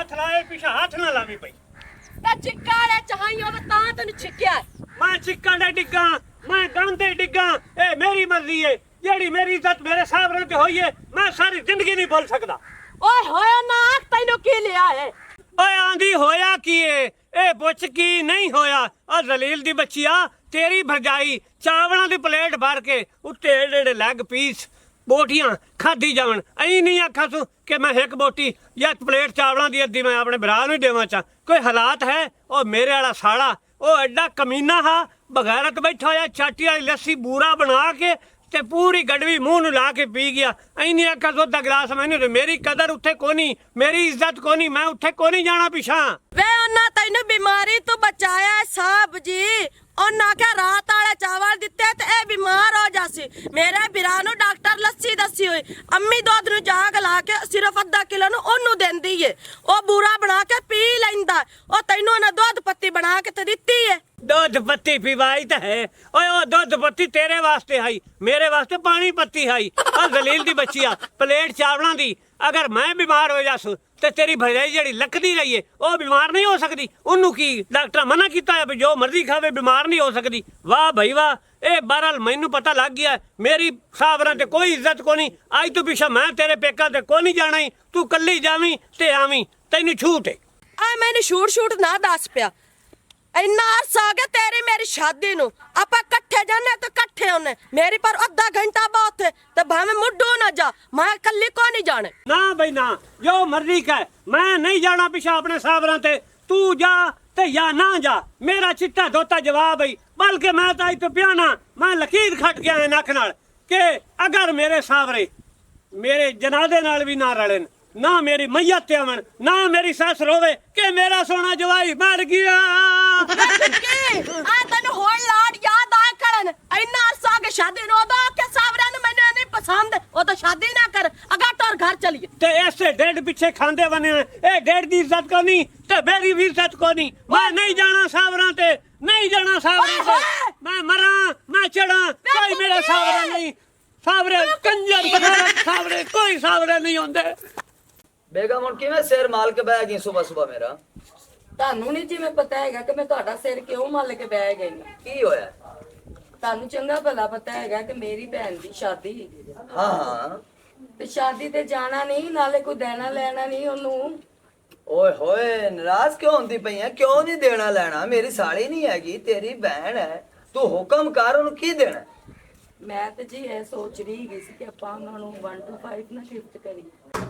हथ लाए पिछा हाथ ना लावी पई ते चिक्का ने चाहियो ता तैनू छिक्या मैं चिक्का दे डिग्गा मैं गांदे डिग्गा ए मेरी मर्जी है जेड़ी मेरी इज्जत मेरे साहब ते होई है मैं सारी जिंदगी नहीं भूल सकदा ओए होए ना तैनू की लिया है ओए आंधी होया की ए पुछ की नहीं होया आ जलील दी बच्चिया तेरी भरजाई चावलों की प्लेट भर के उत्ते एड़े लैग पीस बोटियां खाधी जावन अं नहीं आखा तू कि मैं एक बोटी या प्लेट चावलों की अद्धी मैं अपने भरा नहीं देवा चा कोई हालात है और मेरे वाला साड़ा वो एडा कमीना हा बगैरत बैठा होया चाटी वाली लस्सी बूरा बना के ते पूरी गड़वी मुंह नू ला के पी गया अं नहीं आखा दुध दा गिलास मैंने मेरी कदर उत्थे कोनी मेरी इज्जत कोनी मैं उत्थे कोनी जाना पिछा वे ओना तैनू बीमारी तो बचाया है साहब जी ओना क्या रात वाले चावल दिते ते ए बीमार हो जासी मेरे बिरा नु डॉक्टर लस्सी दसी हुई अम्मी दूध नु जाग ला के सिर्फ आधा किलो नु ओनू देंदी है ओ बूरा बना के पी लैंदा ओ तैनू ना दूध पत्ती बना के ते दित्ती है दूध पत्ती पिवाई तो है ओए ओ दूध पत्ती तेरे वास्ते हाई मेरे वास्ते पानी पत्ती हाई और जलील दी बच्चिया प्लेट चावलों दी अगर मैं बीमार हो जासू ते तेरी भरजाई जेड़ी लकदी रही है वो बीमार नहीं हो सकती उन्नू की डॉक्टर मना किया है भी जो मर्जी खावे बीमार नहीं हो सकती वाह भाई वाह ए बहरहाल मैनू पता लग गया मेरी सावरां ते कोई इज्जत को नहीं अज तू पिछा मैं तेरे पेका ते को नहीं जाना ही तू कल्ली जावी ते आवी तैनू छूट है आ मैंने शूट ना दस पिया इन्ना अरसा हो गया तेरी मेरी शादी नु आपा कट्ठे जाने तो कट्ठे होने मेरी पर आधा घंटा बहुत है तो भावे मुड्डू ना जा मैं कल्ली को नहीं जाने ना भाई ना जो मर्जी कह मैं नहीं जाना पिछा अपने सावरां ते तू जा ते या ना जा मेरा चिट्टा धोता जवाब है बल्कि मैं तो तो प्याना मैं लकीर खट गया है नख नाल के अगर मेरे सावरे मेरे जनादे नाल भी ना रलन ना मेरी मैयत आवन ना मेरी सस रोवे के मेरा सोना जवाई मर गया आ तने होड़ लाड याद आ करन इन्ना अरसा के शादी नो दो के सावरे ने मैंने नहीं पसंद वो तो शादी ना कर अगर तोर घर चलिए ते ऐसे डेढ़ पीछे खांदे बने ए डेढ़ दी इज्जत को नहीं ते मेरी भी इज्जत को नहीं मैं नहीं जाना सावरां ते नहीं जाना सावरां ते मैं मरा मैं चढ़ा कोई मेरा सावरा नहीं सावरे कंजर बगैर सावरे कोई सावरे नहीं होंदे बेगम ਹੁਣ ਕਿਵੇਂ ਸਿਰ ਮਾਲ ਕੇ ਬਹਿ ਗਈ ਸਵੇਰ ਸਵੇਰ ਮੇਰਾ ਤੁਹਾਨੂੰ ਨਹੀਂ ਜਿਵੇਂ ਪਤਾ ਹੈਗਾ ਕਿ ਮੈਂ ਤੁਹਾਡਾ ਸਿਰ ਕਿਉਂ ਮੱਲ ਕੇ ਬਹਿ ਗਈ ਹਾਂ। ਕੀ ਹੋਇਆ ਤੁਹਾਨੂੰ ਚੰਗਾ ਭਲਾ ਪਤਾ ਹੈਗਾ ਕਿ ਮੇਰੀ ਭੈਣ ਦੀ ਸ਼ਾਦੀ ਹਾਂ ਹਾਂ ਤੇ ਸ਼ਾਦੀ ਤੇ ਜਾਣਾ ਨਹੀਂ ਨਾਲੇ ਕੋਈ ਦੇਣਾ ਲੈਣਾ ਨਹੀਂ ਉਹਨੂੰ ਓਏ ਹੋਏ ਨਾਰਾਜ਼ ਕਿਉਂ ਹੁੰਦੀ ਪਈ ਹੈ ਕਿਉਂ ਨਹੀਂ ਦੇਣਾ ਲੈਣਾ ਮੇਰੀ ਸਾਲੀ ਨਹੀਂ ਹੈਗੀ ਤੇਰੀ ਭੈਣ ਹੈ ਤੂੰ ਹੁਕਮ ਕਰ ਉਹਨੂੰ ਕੀ ਦੇਣਾ ਮੈਂ ਤੇ ਜੀ ਇਹ ਸੋਚ ਰਹੀ ਗਈ ਸੀ ਕਿ ਆਪਾਂ ਉਹਨਾਂ ਨੂੰ 1 to 5 ਨਾ ਗਿਫਟ ਕਰੀਏ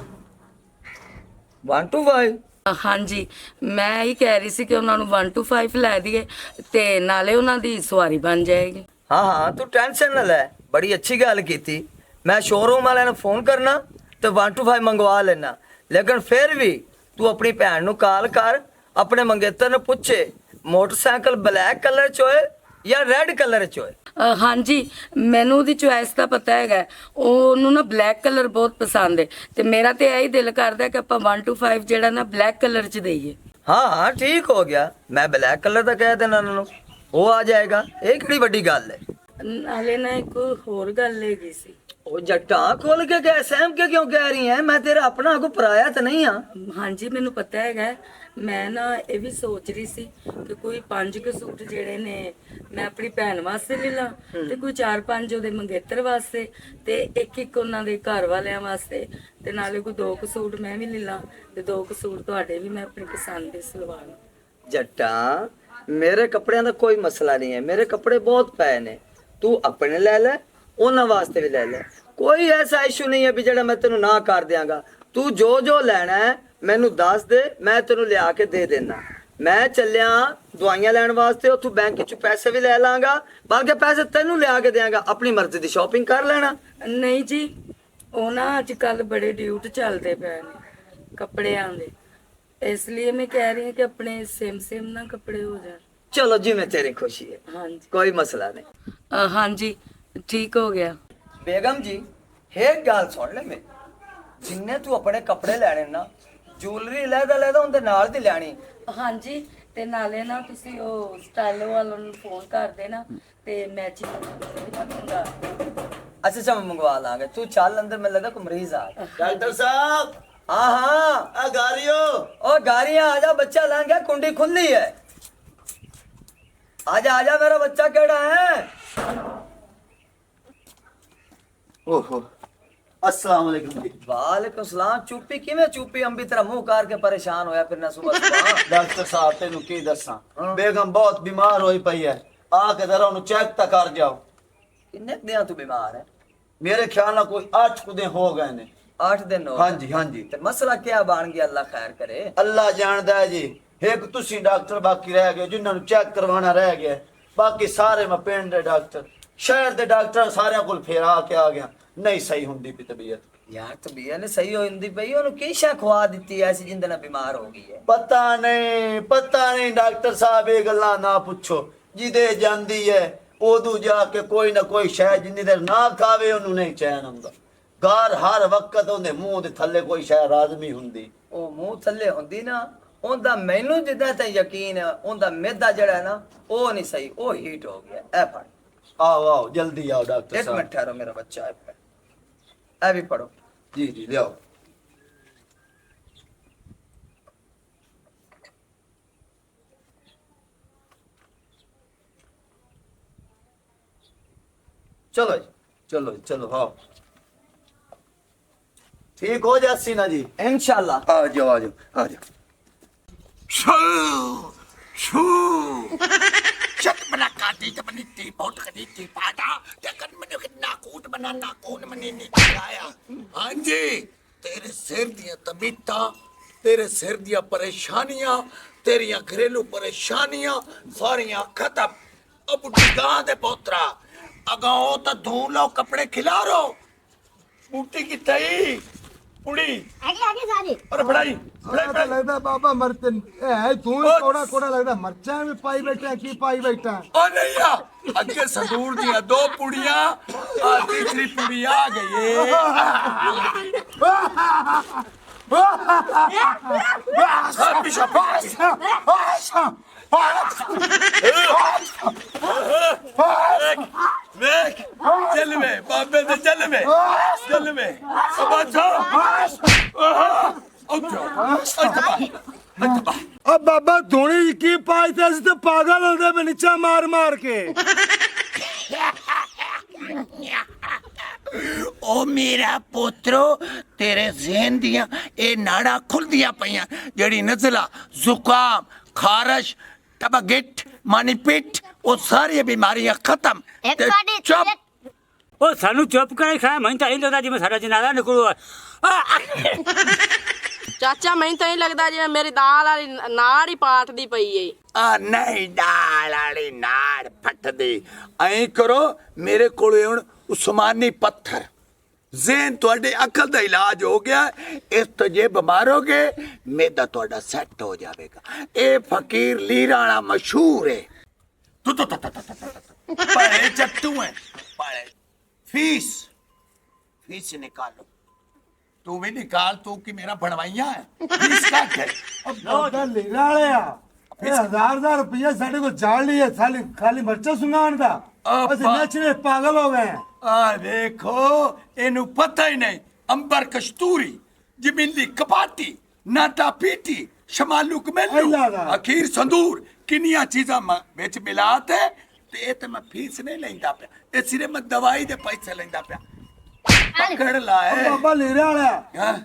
1 to 5 ਹਾਂਜੀ ਮੈਂ ਹੀ ਕਹਿ ਰਹੀ ਸੀ ਕਿ ਉਹਨਾਂ ਨੂੰ 1 to 5 ਲੈ ਦਈਏ ਤੇ ਨਾਲੇ ਉਹਨਾਂ ਦੀ ਸਵਾਰੀ ਬਣ ਜਾਏਗੀ ਹਾਂ ਹਾਂ ਤੂੰ ਟੈਨਸ਼ਨ ਨਾ ਲੈ ਬੜੀ ਅੱਛੀ ਗੱਲ ਕੀਤੀ ਮੈਂ ਸ਼ੋਰੂਮ ਵਾਲਿਆਂ ਨੂੰ ਫੋਨ ਕਰਨਾ ਤੇ 1 to 5 ਮੰਗਵਾ ਲੈਣਾ ਲੇਕਿਨ ਫਿਰ ਵੀ ਤੂੰ ਆਪਣੀ ਭੈਣ ਨੂੰ ਕਾਲ ਕਰ ਆਪਣੇ ਮੰਗੇਤਰ ਨੂੰ ਪੁੱਛੇ ਮੋਟਰਸਾਈਕਲ ਬਲੈਕ ਕਲਰ ਚ ਹੋਏ ਜਾਂ ਰੈੱਡ ਕਲਰ ਚ ਹੋਏ ਹਾਂਜੀ ਮੈਨੂੰ ਉਹਦੀ ਚੁਆਇਸ ਦਾ ਪਤਾ ਹੈਗਾ ਉਹਨੂੰ ਨਾ ਬਲੈਕ ਕਲਰ ਬਹੁਤ ਪਸੰਦ ਹੈ ਤੇ ਮੇਰਾ ਤੇ ਇਹੀ ਦਿਲ ਕਰਦਾ ਕਿ ਆਪਾਂ 1 to 5 ਜਿਹੜਾ ਨਾ ਬਲੈਕ ਕਲਰ ਚ ਦੇਈਏ हाँ हाँ ठीक हो गया मैं ब्लैक कलर का कह देना उन्होंने वो आ जाएगा एक बड़ी बड़ी गल है ਨਾਲੇ ਨਾ ਇੱਕ ਹੋਰ ਗੱਲ ਹੈਗੀ ਸੀ ਉਹ ਜੱਟਾਂ ਖੋਲ ਕੇ ਕਹਿ ਸਹਿਮ ਕੇ ਕਿਉਂ ਕਹਿ ਰਹੀ ਹੈ ਮੈਂ ਤੇਰਾ ਆਪਣਾ ਕੋ ਪਰਾਇਆ ਤਾਂ ਨਹੀਂ ਆ ਹਾਂਜੀ ਮੈਨੂੰ ਪਤਾ ਹੈਗਾ ਮੈਂ ਨਾ ਇਹ ਵੀ ਸੋਚ ਰਹੀ ਸੀ ਕਿ ਕੋਈ 5 ਕੁ ਸੂਟ ਜਿਹੜੇ ਨੇ ਮੈਂ ਆਪਣੀ ਭੈਣ ਵਾਸਤੇ ਲੈ ਲਾਂ ਤੇ ਕੋਈ 4-5 ਉਹਦੇ ਮੰਗੇਤਰ ਵਾਸਤੇ ਤੇ ਇੱਕ ਉਹਨਾਂ ਦੇ ਘਰ ਵਾਲਿਆਂ ਵਾਸਤੇ ਤੇ ਨਾਲੇ ਕੋਈ 2 ਕੁ ਸੂਟ ਮੈਂ ਵੀ ਲੈ ਲਾਂ ਤੇ 2 ਕੁ ਸੂਟ ਤੁਹਾਡੇ ਵੀ ਮੈਂ ਆਪਣੀ ਪਸੰਦ ਦੇ ਸਿਲਵਾ ਲਾਂ ਜੱਟਾਂ ਮੇਰੇ ਕੱਪੜਿਆਂ ਦਾ ਕੋਈ ਮਸਲਾ ਨਹੀਂ ਹੈ ਮੇਰੇ ਕੱਪੜੇ ਬਹੁਤ ਪਏ ਨੇ ਤੂੰ ਆਪਣੇ ਲੈ ਲੈ ਉਹਨਾਂ ਵਾਸਤੇ ਵੀ ਲੈ ਲੈ ਕੋਈ ਐਸਾ ਇਸ਼ੂ ਨਹੀਂ ਹੈ ਵੀ ਜਿਹੜਾ ਮੈਂ ਤੈਨੂੰ ਨਾ ਕਰ ਦਿਆਂਗਾ ਤੂੰ ਜੋ ਜੋ ਲੈਣਾ ਹੈ ਮੈਨੂੰ ਦੱਸ ਦੇ ਮੈਂ ਤੈਨੂੰ ਲਿਆ ਕੇ ਦੇ ਦੇਣਾ ਮੈਂ ਚੱਲਿਆ ਦਵਾਈਆਂ ਲੈਣ ਵਾਸਤੇ ਉੱਥੋਂ ਬੈਂਕ ਚੋਂ ਪੈਸੇ ਵੀ ਲੈ ਲਾਂਗਾ ਬਲਕਿ ਪੈਸੇ ਤੈਨੂੰ ਲਿਆ ਕੇ ਦਿਆਂਗਾ ਆਪਣੀ ਮਰਜ਼ੀ ਦੀ ਸ਼ਾਪਿੰਗ ਕਰ ਲੈਣਾ ਨਹੀਂ ਜੀ ਉਹ ਨਾ ਅੱਜ ਕੱਲ ਬੜੇ ਡਿਊਟ ਚੱਲਦੇ ਪਏ ਨੇ ਕੱਪੜਿਆਂ ਦੇ ਇਸ ਲਈ ਮੈਂ ਕਹਿ ਰਹੀ ਹਾਂ ਕਿ ਆਪਣੇ ਸੇਮ ਨਾ ਕੱਪੜੇ ਹੋ ਜਾਣ ਚਲੋ ਜਿਵੇਂ ਤੇਰੀ ਖੁਸ਼ੀ ਹੈ ਹਾਂਜੀ ਕੋਈ ਮਸਲਾ ਨਹੀਂ ਹਾਂਜੀ ਠੀਕ ਹੋ ਗਿਆ बेगम जी एक गल सुन ले मैं जिन्ने तू अपने कपड़े लेने ना ज्वेलरी लहदा लहदा उनके नाल दी लैनी ਹਾਂਜੀ ਤੇ ਨਾਲੇ ਨਾ ਤੁਸੀਂ ਉਹ ਸਟਾਈਲੋ ਵਾਲਿਆਂ ਨੂੰ ਫੋਨ ਕਰ ਦੇਣਾ ਤੇ ਮੈਚਿੰਗ अच्छा अच्छा मैं मंगवा लांगे तू चल अंदर मैं लगता कोई मरीज आ डॉक्टर साहब हाँ हाँ गारियो और गाड़ियां आजा, बच्चा लग गया, कुंडी खुली है। आजा आजा, मेरा बच्चा केड़ा है। ओहो अस्सलाम वालेकुम जी। वालेकुम सलाम। चुप्पी किवें चुप्पी? हम भी तेरा मुंह कार के परेशान होया फिरना सुबह सुबह। डॉक्टर साहब तेनू की दसा बेगम बहुत बीमार होई पई है, आके जरा उन्हें चेक तक कर जाओ। किन्ने दिन तू बीमार है? मेरे ख्याल नाल कोई 8 कुछ दिन हो गए ने। 8 दिन हो हाँ गए। जी हाँ जी। ते मसला क्या बन गया? अल्लाह खैर करे। अल्लाह जानदा है जी। एक तुसी डॉक्टर बाकी रह गए जिन्होंने चेक करवाना रह गया, बाकी सारे मैं पिंड दे डॉक्टर शहर दे डॉक्टर सारे को फेरा के आ गया, नहीं सही हुंदी पई तबीयत। यार तबीयत ने सही हो इंदी पई, ओनु की शा खवा दित्ती ऐसी जिंदे ना बीमार हो गई है। पता नहीं डॉक्टर साहब ये गल्ला ना पूछो, जिदे जांदी है ओदू जाके कोई ना कोई शह जिन्नी देर ना खावे ओनू नहीं चैन हुंदा। घर हर वक्त ओंदे मुंह दे थल्ले कोई शह राजमी हुंदी। ओ मुंह थल्ले हुंदी ना, ओंदा मैनू जिदा ते यकीन है, ओंदा मैदा जड़ा है ना ओ नहीं सही, ओ हीट हो गया। ए पढ़, आओ आओ जल्दी आओ डॉक्टर एक साहब। मिनट ठहरो, मेरा बच्चा है। ए भी पढ़ो। जी जी ले आओ। चलो जी चलो जी चलो आओ, ठीक हो जासी ना जी। इंशाल्लाह। आ जाओ आ जाओ आ जाओ। Shut menakati te meniti pot keniti pada jangan menukit nakut menanakun menini kaya. हाँ जी, तेरे सिर दियां तबीयतां, तेरे सिर दियां परेशानियां, तेरियां घरेलू परेशानियां सारियां खत्म। अब गां दे पोतरा अगाओ तो धो लो कपड़े खिलारो। बूटी की तई पुड़ी आगे आगे सारी और बढ़ाई तो लगता बाबा मरते है तू कोड़ा कोड़ा लगता मरचा में पाई बैठा की पाई बैठा। ओ नहीं आ अगे संदूर दिया 2 पुड़ियां और तीसरी पुड़ी आ गई चल में बाबे तो चल में अब बाबा धोनी की पाई थे तो पागल हो गए नीचा मार मार के। ओ मेरा पोत्रो तेरे ज़हन दियां ए नाड़ा खुल दियां पईयां जेड़ी नज़ला जुकाम खारश टबगिट मानी पिट ओ सारी बीमारियां खत्म एक ते बारी चुप ਉਹ ਸਾਨੂੰ ਚੁੱਪ ਕਰਾਈ ਖਾਇਆ ਮੈਨੂੰ ਤਾਂ ਇਹ ਲੱਗਦਾ ਜਿਵੇਂ ਸਾਡਾ ਜਨਾਜ਼ਾ ਨਿਕਲੂਗਾ। ਚਾਚਾ ਮੈਨੂੰ ਤਾਂ ਇਹ ਲੱਗਦਾ ਜਿਵੇਂ ਮੇਰੀ ਦਾਲ ਵਾਲੀ ਨਾੜ ਹੀ ਪਾਟਦੀ ਪਈ ਏ। ਆ ਨਹੀਂ ਡਾਲ ਵਾਲੀ ਨਾੜ ਫਟਦੀ ਐਂ ਕਰੋ ਮੇਰੇ ਕੋਲੇ ਹੁਣ ਉਸਮਾਨੀ ਪੱਥਰ ਜ਼ੇਨ ਤੁਹਾਡੇ ਅਕਲ ਦਾ ਇਲਾਜ ਹੋ ਗਿਆ ਇਸ ਤੋਂ ਜੇ ਬਿਮਾਰੋਗੇ ਮੇਦਾ ਤੁਹਾਡਾ ਸੈੱਟ ਹੋ ਜਾਵੇਗਾ। ਇਹ ਫਕੀਰ ਲੀਰਾਣਾ ਮਸ਼ਹੂਰ ਹੈ ਤੂੰ पढ़े चट्टू है पढ़े फीस निकालो तू भी निकाल तू कि मेरा बनवाइया है फीस का है अब बाबा लेना वाले आ 1000 रुपया साढ़े को जान लिया खाली खाली मरचा सुनान दा बस नचने पागल हो गए हैं। आ देखो इन्हू पता ही नहीं अंबर कस्तूरी जमीली कपाटी नाटा पीटी शमालू कमेलू अल्लाह दा। अखीर संदूर किनिया चीजा बिच मिलाते ते ये ते मैं फीस नहीं लेंदा पे ये सिर्फ मैं दवाई दे पैसे लेंदा पे पकड़ अब लाए बाबा लेने वाले हाँ?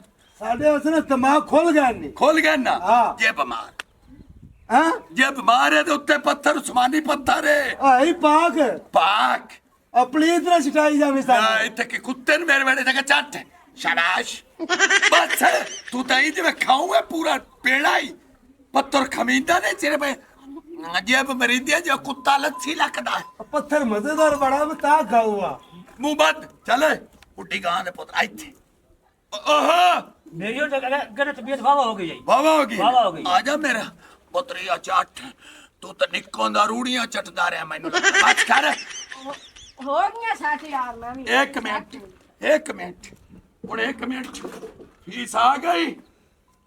साढ़े उसने दिमाग खुल गया नहीं। खोल गए ना हाँ। ये बीमार हाँ ये बीमार है तो उत्ते पत्थर उस्मानी पत्थर है आई पाक पाक अपनी तरह छिटाई जा मिसाल इतने के कुत्ते ने मेरे बेटे जगह चाट है शाबाश बस है तू तो ही जब खाऊंगा पूरा पेड़ा ही पत्थर खमीदा नहीं तेरे पे जब मरीदिया जो कुत्ता लच्छी लगता है पत्थर मजेदार बड़ा बता खाऊंगा मुंह बंद चले उठी गां दे पुत्र आई थी ओहो ਮੇਰੀ ਉਹ ਅਗਰ ਤਬੀਅਤ ਵਾਵਾ ਹੋ ਗਈ बाबा होगी वाह हो गई। आजा मेरा पुत्रिया चाट तू तो निक्कों दा रूड़ियां चटदा रहा मैनू आज कर हो गया 60,000 मैं भी एक मिनट और एक मिनट फीस आ गई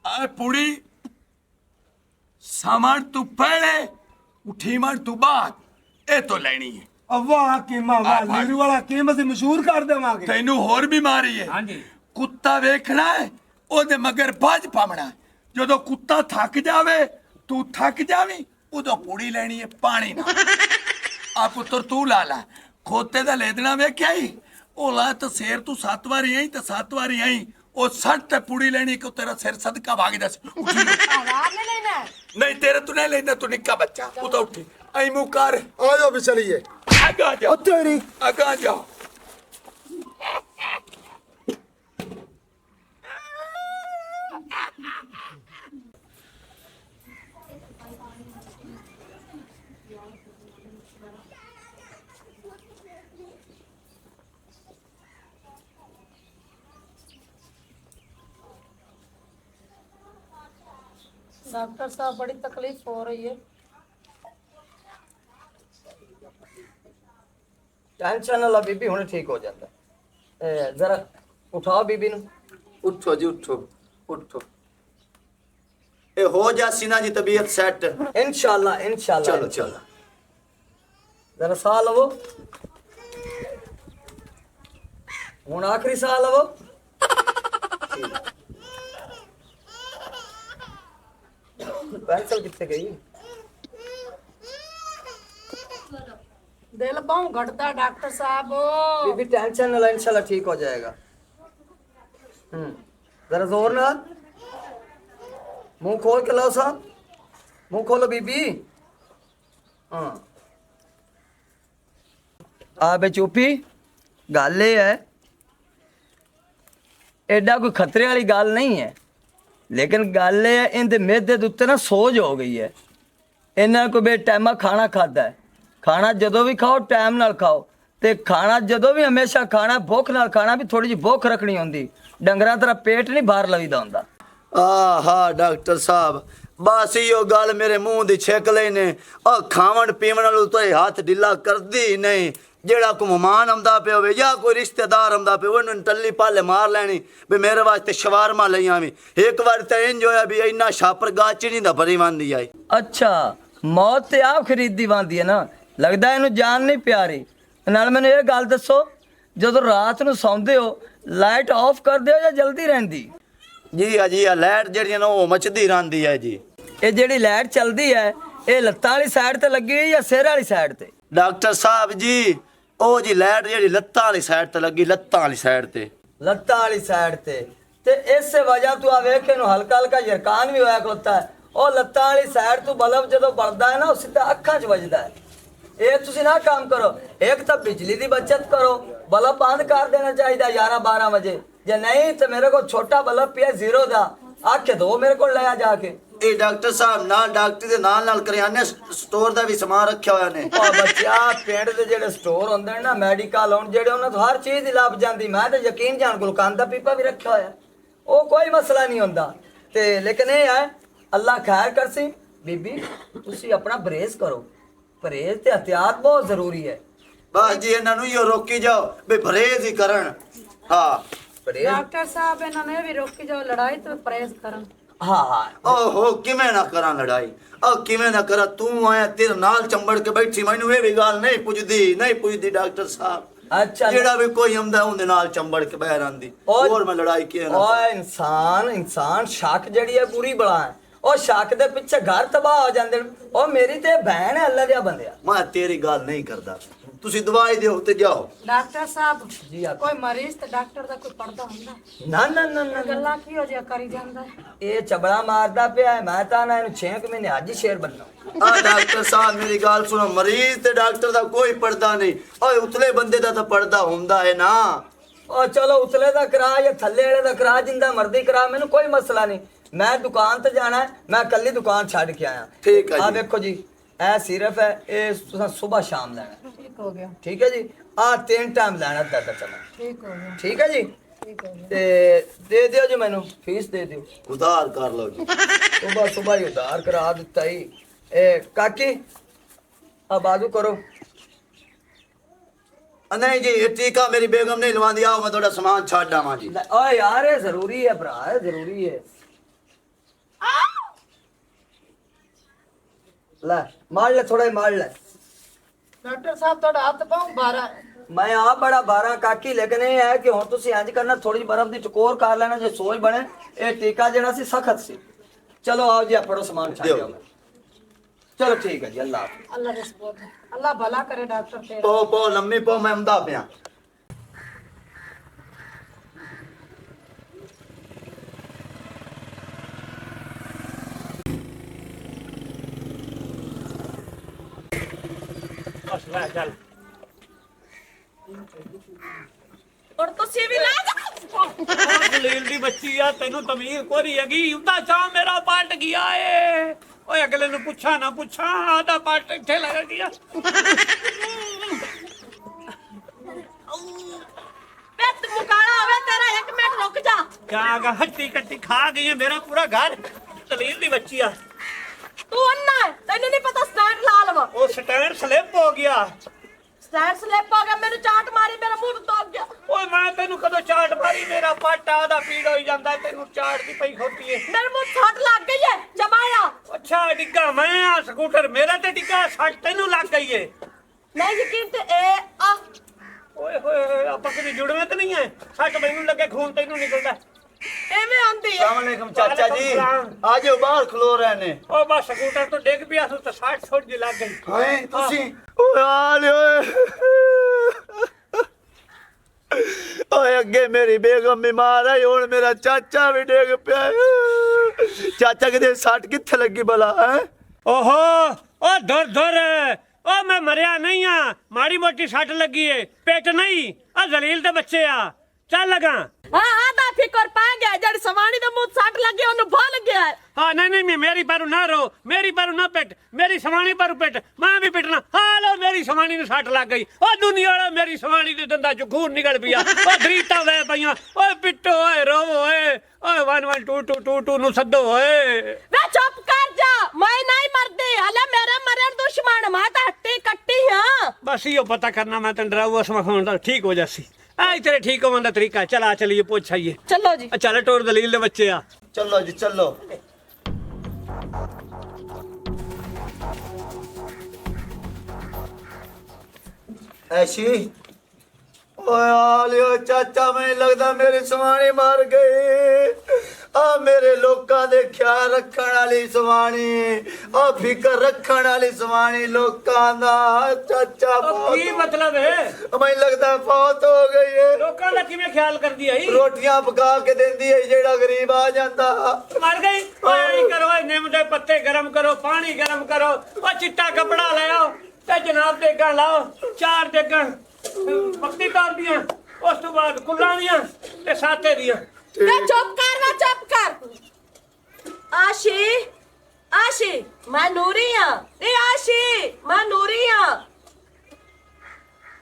आ पूरी सामान तू पहले उठी मन तू बाद ए तो लेनी है अव्वा की मामा लीरू वाला कीमत से मशहूर कर देवांगे। तेनू होर बीमारी है ਹਾਂਜੀ कुत्ता वेखना है ਉਹਦੇ ਮਗਰ ਭੱਜ ਪਾਵਣਾ। ਜਦੋਂ ਕੁੱਤਾ ਥੱਕ ਜਾਵੇ, ਤੂੰ ਥੱਕ ਜਾਵੀਂ, ਉਦੋਂ ਪੂੜੀ ਲੈਣੀ ਹੈ ਪਾਣੀ ਨਾਲ। ਆ ਪੁੱਤਰ ਤੂੰ ਲਾ ਲੈ, ਖੋਤੇ ਦਾ ਲੈਦਣਾ ਵੇਖਿਆ ਹੀ, ਉਹ ਲਾ ਤੇ ਸਿਰ ਤੂੰ 7 ਵਾਰੀ ਆਈ ਤੇ 7 ਵਾਰੀ ਆਈ, ਉਹ 60 ਤੇ ਪੂੜੀ ਲੈਣੀ ਕਿ ਤੇਰਾ ਸਿਰ ਸਦਕਾ ਭਾਗ ਜਾ। ਆਵਾਜ਼ ਨਹੀਂ ਲੈਣਾ ਨਹੀਂ ਤੇਰੇ ਤੂੰ ਨਹੀਂ ਲੈਂਦਾ, ਤੂੰ ਨਿੱਕਾ ਬੱਚਾ, ਉਹ ਤਾਂ ਉੱਠੀ ਐ ਮੂੰਹ ਕਰ, ਆ ਜਾਓ ਵੀ ਚਲੀਏ। ਅਗਾ ਜਾ, ਤੇਰੀ ਅਗਾ ਜਾ। डॉक्टर साहब बड़ी तकलीफ हो रही है। टेंशन ना ला बीबी, हुणे ठीक हो जाता है। जरा उठाओ बीबी नु। उठो जी उठो उठो। ए हो जासी ना जी तबीयत सेट। इंशाल्लाह इंशाल्लाह। चलो चलो जरा साह लवो, हुण आखिरी साह लवो। पेंसिल कितने गई? दिल बहुत घटता डॉक्टर साहब। बीबी टेंशन ना ला, इंशाल्लाह ठीक हो जाएगा। जरा जोर ना, मुंह खोल के लो साहब, मुंह खोलो बीबी। हाँ आ बे चुपी, गल ये है, एडा कोई खतरे वाली गल नहीं है, लेकिन गल ये है इनके मेदे दे उत्ते ना सोज हो गई है। इन्हें कोई बेटाइमा खाना खाता है, खाना जदों भी खाओ टाइम नाल खाओ, ते खाना जदों भी हमेशा खाना भुख नाल खाना, भी थोड़ी जी भुख रखनी होंदी। डंगरा तरह पेट नहीं बाहर लवीदा होंदा। आहा डॉक्टर साहब बस यो गल मेरे मुंह दी छेक लेने। खावन पीवन वालू तो हाथ ढिला करदी ही नहीं। जेड़ा को मेहमान आंदा पे होवे या कोई रिश्तेदार आंदा पे, उन्होंने टल्ली पाले मार लेनी भी मेरे वास्ते शवारमा लई आवी। एक बार तो इंज होया भी इन्ना छापर गाची नहीं दा भरी वांदी आई। अच्छा मौत ते आप खरीदी वांदी है ना, लगदा इहनूं जान नहीं प्यारी। नाल मैनूं ये गल दसो, ਜਦੋਂ ਰਾਤ ਨੂੰ ਸੌਂਦੇ ਹੋ ਲਾਈਟ ਆਫ ਕਰਦੇ ਹੋ ਜਾਂ ਜਲਦੀ ਰਹਿੰਦੀ? जी लाइट जड़ी ना वो मचदी रहंदी है जी। ਇਹ ਜਿਹੜੀ ਲਾਈਟ ਚੱਲਦੀ ਹੈ ਇਹ ਲੱਤਾਂ ਵਾਲੀ ਸਾਈਡ ਤੇ ਲੱਗੀ ਹੋਈ ਜਾਂ ਸਿਰ ਵਾਲੀ ਸਾਈਡ ਤੇ? डॉक्टर साहब जी ओ जी लाइट जड़ी लत्तां वाली साइड ते लगी, लत्तां वाली साइड ते। ਲੱਤਾਂ ਵਾਲੀ ਸਾਈਡ ਤੇ ਇਸੇ ਵਜ੍ਹਾ ਤੋਂ ਆ ਵੇਖ ਇਹਨੂੰ ਹਲਕਾ ਹਲਕਾ ਜਰਕਾਨ ਵੀ ਹੋਇਆ ਖਲੋਤਾ ਹੈ। ਉਹ ਲੱਤਾਂ ਵਾਲੀ ਸਾਈਡ ਤੋਂ ਬਲਬ ਜਦੋਂ ਬਲਦਾ ਹੈ ਨਾ, ਉਹ ਸਿੱਧਾ ਅੱਖਾਂ 'ਚ ਵੱਜਦਾ ਹੈ। ਇਹ ਤੁਸੀਂ ਨਾ ਕੰਮ ਕਰੋ, ਇੱਕ ਤਾਂ ਬਿਜਲੀ ਦੀ ਬਚਤ ਕਰੋ, ਬਲਬ ਬੰਦ ਕਰ ਦੇਣਾ ਚਾਹੀਦਾ 11-12 ਵਜੇ। ਜੇ ਨਹੀਂ ਤੇ ਮੇਰੇ ਕੋਲ ਛੋਟਾ ਬਲਬ ਪਿਆ 0 ਦਾ, ਆਖੇ ਦੋ ਮੇਰੇ ਕੋਲ ਲੈ ਆ ਜਾ ਕੇ। ਇਹ ਡਾਕਟਰ ਸਾਹਿਬ ਨਾਲ ਡਾਕਟਰ ਦੇ ਨਾਲ ਕਰਿਆਨੇ ਸਟੋਰ ਦਾ ਵੀ ਸਮਾਨ ਰੱਖਿਆ ਹੋਇਆ ਨੇ। ਉਹ ਬੱਚਾ ਪਿੰਡ ਦੇ ਜਿਹੜੇ ਸਟੋਰ ਹੁੰਦੇ ਨੇ ਨਾ, ਮੈਡੀਕਲ ਹੋਣ ਜਿਹੜੇ, ਉਹਨਾਂ ਤੋਂ ਹਰ ਚੀਜ਼ ਹੀ ਲੱਭ ਜਾਂਦੀ। ਮੈਂ ਤਾਂ ਯਕੀਨ ਜਾਣ ਗੁਲਕਾਨ ਦਾ ਪੀਪਾ ਵੀ ਰੱਖਿਆ ਹੋਇਆ, ਉਹ ਕੋਈ ਮਸਲਾ ਨਹੀਂ ਹੁੰਦਾ। ਤੇ ਲੇਕਿਨ ਇਹ ਹੈ ਅੱਲਾ ਖੈਰ ਕਰਸੀ। ਬੀਬੀ ਤੁਸੀਂ ਆਪਣਾ ਪਰਹੇਜ਼ ਕਰੋ, ਪਰਹੇਜ਼ ਤੇ ਇhtiyat ਬਹੁਤ ਜ਼ਰੂਰੀ ਹੈ। ਬਸ ਜੀ ਇਹਨਾਂ ਨੂੰ ਹੀ ਰੋਕੀ ਜਾਓ ਵੀ ਪਰਹੇਜ਼ ਹੀ ਕਰਨ। ਹਾਂ ਪਰਹੇਜ਼, डॉक्टर साहब इन्होंने भी रोकी जाओ लड़ाई तो परहेज करन। ਹਾਂ ਓਹੋ ਕਿਵੇਂ ਨਾ ਕਰਾਂ ਲੜਾਈ, ਕਿਵੇਂ ਨਾ ਕਰਾਂ। ਤੂੰ ਆਇਆ ਤੇਰੇ ਨਾਲ ਚੰਬੜ ਕੇ ਬੈਠੀ, ਮੈਨੂੰ ਇਹ ਵੀ ਗੱਲ ਨਹੀਂ ਪੁੱਜਦੀ ਡਾਕਟਰ ਸਾਹਿਬ। ਅੱਛਾ ਜਿਹੜਾ ਵੀ ਕੋਈ ਆਉਂਦਾ ਉਹਦੇ ਨਾਲ ਚੰਬੜ ਕੇ ਬਹਿ ਰਹਿੰਦੀ, ਹੋਰ ਮੈਂ ਲੜਾਈ ਕਿਵੇਂ ਨਾ ਓਏ ਇਨਸਾਨ ਸ਼ੱਕ ਜਿਹੜੀ ਹੈ ਬੁਰੀ ਬਲਾ ਹੈ। ਉਹ ਸ਼ੱਕ ਦੇ ਪਿੱਛੇ ਘਰ ਤਬਾਹ ਹੋ ਜਾਂਦੇ ਨੇ। ਉਹ ਮੇਰੀ ਤੇ ਭੈਣ ਹੈ ਅੱਲਾ ਦਿਆ ਬੰਦਿਆ। ਮੈਂ ਤੇਰੀ ਗੱਲ ਨਹੀਂ ਕਰਦਾ, ਤੁਸੀਂ ਦਵਾਈ ਦਿਓ ਤੇ ਜਾਓ। डॉक्टर साहब जी आप कोई मरीज ते डॉक्टर दा कोई पर्दा हुंदा ਨਾ ਨਾ ਨਾ ਨਾ गल्ला की हो जा करी ਜਾਂਦਾ है। ਇਹ ਚਬੜਾ ਮਾਰਦਾ ਪਿਆ ਹੈ। ਮੈਂ ਤਾਂ ਨਾ ਇਹਨੂੰ 6 ਮਹੀਨੇ ਅੱਜ ਹੀ ਸ਼ੇਰ ਬੰਨਾ। ਡਾਕਟਰ ਸਾਹਿਬ ਮੇਰੀ ਗੱਲ ਸੁਣੋ, ਮਰੀਜ਼ ਤੇ ਡਾਕਟਰ ਦਾ ਕੋਈ ਪਰਦਾ ਨਹੀਂ। ਓਏ ਉਤਲੇ ਬੰਦੇ ਦਾ ਤਾਂ ਪਰਦਾ ਹੁੰਦਾ ਹੈ ਨਾ। ਉਹ ਚਲੋ ਉਤਲੇ ਦਾ ਕਰਾ ਜਾਂ ਥੱਲੇ ਵਾਲੇ ਦਾ ਕਰਾ, ਜਿੰਦਾ ਮਰਜ਼ੀ ਕਰਾ, ਮੈਨੂੰ ਕੋਈ ਮਸਲਾ ਨਹੀਂ। ਮੈਂ ਦੁਕਾਨ ਤੇ ਜਾਣਾ ਹੈ, ਮੈਂ ਕੱਲੀ ਦੁਕਾਨ ਛੱਡ ਕੇ ਆਇਆ। ਠੀਕ ਹੈ ਆ ਜੀ। ਵੇਖੋ ਜੀ ਇਹ ਸਿਰਫ ਹੈ, ਇਹ ਤੁਸੀਂ ਸਵੇਰ ਸ਼ਾਮ ਲੈਣਾ। ठीक हो गया ਠੀਕ ਹੈ ਜੀ, ਆ 3 ਟਾਈਮ ਲੈਣਾ ਦਾਦਾ ਚਲਾ। ठीक हो गया ਠੀਕ ਹੈ ਜੀ, ठीक हो गया। ਤੇ ਦੇ ਦਿਓ ਜੀ ਮੈਨੂੰ ਫੀਸ ਦੇ ਦਿਓ। ਉਧਾਰ ਕਰ ਲਓ ਜੀ। ਸੁਬਾ ਹੀ ਉਧਾਰ ਕਰਾ ਦਿੱਤਾ ਹੀ। ਇਹ ਕਾਕੀ ਆ ਬਾਜੂ ਕਰੋ। ਨਹੀਂ ਜੀ ਇਹ ਟੀਕਾ ਮੇਰੀ ਬੇਗਮ ਨਹੀਂ ਲਵਾਉਂਦੀ। ਆਓ ਮੈਂ ਤੁਹਾਡਾ ਸਮਾਨ ਛੱਡ ਆਵਾਂ ਜੀ। ਓਏ ਯਾਰ ਇਹ ਜ਼ਰੂਰੀ ਹੈ ਭਰਾ, ਇਹ ਜ਼ਰੂਰੀ ਹੈ। ਲੈ ਮਾਰ ਲੈ, ਥੋੜਾ ਹੀ ਮਾਰ ਲੈ। डॉक्टर साहब थोड़ा हाथ पाऊं बारा मैं आप बड़ा बारा काकी, लेकिन ये है कि हुण तुसीं इंज करना, थोड़ी बर्फ दी टकोर कर लेना जे सोच बने। ये टीका जेड़ा सी सख्त सी। चलो आओ जी, अपड़ो सामान छाड़ दियो। दियो। चलो ठीक है जी, अल्लाह हाफ़िज़। अल्लाह दे सपोर्ट है। अल्लाह भला करे डॉक्टर तेरा। पो लम्मी पो, मैं उमदा पिया। ਬਸ ਲੈ ਚੱਲ। ਔਰ ਤੁਸੀਂ ਵੀ ਲੈ ਜਾਓ। ਦਲੀਲ ਦੀ ਬੱਚੀ ਆ, ਤੈਨੂੰ ਤਮੀਰ ਕੋਈ ਹੈਗੀ? ਉਹਦਾ ਚਾਹ ਮੇਰਾ ਪਲਟ ਗਿਆ ਏ। ਓਏ ਅਗਲੇ ਨੂੰ ਪੁੱਛਾਂ ਨਾ ਪੁੱਛਾਂ, ਆਦਾ ਪਲਟ ਇੱਥੇ ਲੱਗ ਗਿਆ। ਵੇ ਤੂੰ ਮੁਕਾਲਾ ਹੋਵੇ ਤੇਰਾ, 1 ਮਿੰਟ ਰੁਕ ਜਾ। ਕਿਆ ਹੱਟੀ ਕੱਟੀ ਖਾ ਗਈ ਹੈ ਮੇਰਾ ਪੂਰਾ ਘਰ। ਦਲੀਲ ਦੀ ਬੱਚੀ ਆ। ਤੂੰ ਅੰਨਾ ਹੈ, ਤੈਨੂੰ ਨਹੀਂ ਪਤਾ ਸਟੈਂਡ ਲਾ ਲਵਾ। ਉਹ ਸਟੈਂਡ ਸਲਿੱਪ ਹੋ ਗਿਆ। ਸਟੈਂਡ ਸਲਿੱਪ ਹੋ ਗਿਆ, ਮੈਨੂੰ ਚਾਟ ਮਾਰੀ, ਮੇਰਾ ਮੂੰਹ ਤੋੜ ਗਿਆ। ਓਏ ਮੈਂ ਤੈਨੂੰ ਕਦੋਂ ਚਾਟ ਮਾਰੀ? ਮੇਰਾ ਪੱਟ ਆਦਾ ਪੀੜ ਹੋਈ ਜਾਂਦਾ, ਤੈਨੂੰ ਚਾਟ ਦੀ ਪਈ ਖੋਤੀ ਏ। ਮੇਰੇ ਮੂੰਹ ਸੱਟ ਲੱਗ ਗਈ ਹੈ, ਜਮਾਇਆ। ਅੱਛਾ ਡਿੱਗਾ ਮੈਂ ਆ, ਸਕੂਟਰ ਮੇਰਾ ਤੇ ਡਿੱਗਾ, ਸੱਟ ਤੈਨੂੰ ਲੱਗ ਗਈ ਏ। ਨਹੀਂ ਯਕੀਨ ਤੇ ਇਹ ਆ। ਓਏ ਹੋਏ ਆਪਾਂ ਕਿਤੇ ਜੁੜਵੇਂ ਤੇ ਨਹੀਂ ਐ? ਸੱਟ ਮੈਨੂੰ ਲੱਗੇ, ਖੂਨ ਤੈਨੂੰ ਨਿਕਲਦਾ। ਐਵੇਂ ਆਉਂਦੀ ਹੈ। अस्सलाम वालेकुम चाचा जी, आ जाओ, बाहर खलो रहे ने। ਓ ਬਸ ਸਕੂਟਰ ਤੋਂ ਡਿੱਗ ਪਿਆ ਸੋ ਤਾਂ 60 ਫੁੱਟ ਦੀ ਲੱਗ ਗਈ। हाय तुसी ओए आले ओए अगे मेरी बेगम बीमार है, हुण मेरा चाचा भी डिग पिया। चाचा किते सट किथे लगी भला है? ਓਹੋ ਓ ਦੁਰ ਦੁਰ, ਓ ਮੈਂ ਮਰਿਆ ਨਹੀਂ ਆ, ਮਾੜੀ ਮੋਟੀ ਸੱਟ ਲੱਗੀ ਏ, ਪਿੱਟ ਨਹੀਂ। ਆ ਜ਼ਲੀਲ ਦੇ ਬੱਚੇ ਆ, ਚੱਲ ਲਗਾ। ਹਾਂ ਆਦਾ ਫਿਕਰ ਪੈ ਗਿਆ, ਜਿਹੜੀ ਸਵਾਣੀ ਦੇ ਮੂੰਹ ਸੱਟ ਲੱਗੀ ਉਹਨੂੰ ਭੁੱਲ ਗਿਆ। हाँ नहीं नहीं, मेरी पर ना रो, मेरी पर ना पिट, मेरी सवानी पर पिट, मैं भी पिटना। हाँ लो, मेरी सवानी ने सट लग गई। ओ दुनिया वाला मेरी सवानी दे दंदा चो खून निकल पिया। ओ दरीता वे पईयां, ओए पिटो, ओए रोवो, ओए 11222 नु सद्दो ओए। वे चुप कर जा, मैं नहीं मरदी, हले मेरे मरण दुश्मन, मैं तो हट्टी कट्टी हां। बस यो पता करना, मैं तन डराऊ उसमें फोन दा ठीक हो जासी। आई तेरे ठीक होने दा तरीका। चला चलिए पूछ आइए। चलो जी। चल टोर दलील दे बच्चे आ। चलो जी चलो। ऐसी ओए आलियो चाचा, मैं लगदा मेरी सवानी मर गई। आ मेरे लोकां दे ख्याल रखण वाली सवानी, आ फिकर रखण वाली सवानी लोकां दा। चाचा की मतलब है? मैं लगदा फौत हो गई है। लोकां दा किवें ख्याल करदी है? रोटियां पका के देंदी है जेड़ा गरीब आ जांदा। मर गई? ओए ऐ करो, नीम दे पत्ते गरम करो, पानी गरम करो, ओ चिट्टा कपड़ा ले आओ ते जनाब देगां लाओ, 4 देगां पक्की तौर दियां, उस तो बाद कुल्लां दियां ते साते दियां। वे चुप कर, वे चुप कर। आशी आशी, मैं नूरी हां। नी आशी, मैं नूरी हां।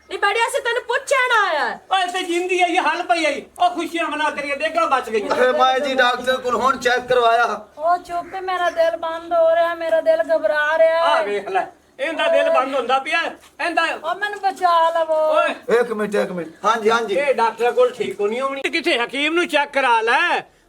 नी बढ़िया से तने पूछना आया। ओए ते जिंदी है ये हाल पई आई, ओ खुशियां मना करिए, देगां बच गई। मैं जी डॉक्टर को हुण चेक करवाया। ओ चुप, मेरा दिल बंद हो रहा है, मेरा दिल घबरा रहा आ है। देख ले, ਇਹਦਾ ਦਿਲ ਬੰਦ ਹੁੰਦਾ ਪਿਆ ਇਹਦਾ। ओ मैंने बचा लवो। ਓਏ एक मिनट हाँ जी हाँ जी। ਇਹ ਡਾਕਟਰ ਕੋਲ ਠੀਕ ਹੋਣੀ ਆਉਣੀ ਕਿਥੇ, ਹਕੀਮ ਨੂੰ ਚੈੱਕ ਕਰਾ ਲੈ।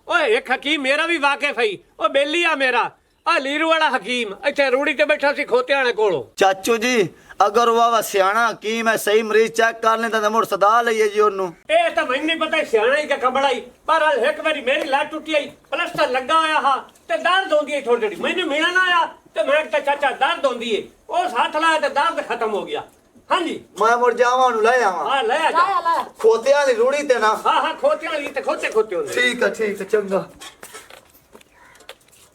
ਓਏ ਇੱਕ ਹਕੀਮ ਮੇਰਾ ਵੀ ਵਾਕਿਫ ਹੈ, ਉਹ ਬੇਲੀ ਆ ਮੇਰਾ, ਆ ਲੀਰੂ ਵਾਲਾ ਹਕੀਮ ਇੱਥੇ ਰੂੜੀ ਤੇ ਬੈਠਾ ਸੀ ਖੋਤਿਆਂ ਵਾਲੇ ਕੋਲੋਂ। चाचू जी अगर वाह सियाना हकीम है, सही मरीज चेक कर लेता तो मुड़ सदा लईए जी ओनू। ਇਹ ਤਾਂ ਮੈਨੂੰ ਨਹੀਂ ਪਤਾ ਸਿਆਣਾ ਹੀ ਕਿ ਕਬੜਾ ਹੀ, ਪਰ ਹਲ ਇੱਕ ਵਾਰੀ ਮੇਰੀ ਲੱਤ ਟੁੱਟੀ ਆਈ, ਪਲਸਟਰ ਲੱਗਾ ਹੋਇਆ ਹਾਂ ਤੇ ਦਰਦ ਹੁੰਦੀ ਹੈ ਥੋੜੀ ਥੋੜੀ। ਮੈਨੂੰ ਮਿਲਣ ਆਇਆ ਤੇ ਮੈਂ ਕਿਹਾ ਚਾਚਾ ਦਰਦ ਹੁੰਦੀ ਹੈ, ਉਸ ਹੱਥ ਲਾਇਆ ਤੇ ਦਰਦ ਖਤਮ ਹੋ ਗਿਆ। ਹਾਂਜੀ मैं मुड़ जावा ओनू ले आवा। ਹਾਂ ਲੈ ਆ ਜਾ। लाया लाया। खोतियां दी रूड़ी ते ना। ਹਾਂ ਹਾਂ ਖੋਤਿਆਂ ਵਾਲੀ ਤੇ ਖੋਤੇ ਖੋਤੇ ਹੁੰਦੇ। ठीक है चंगा।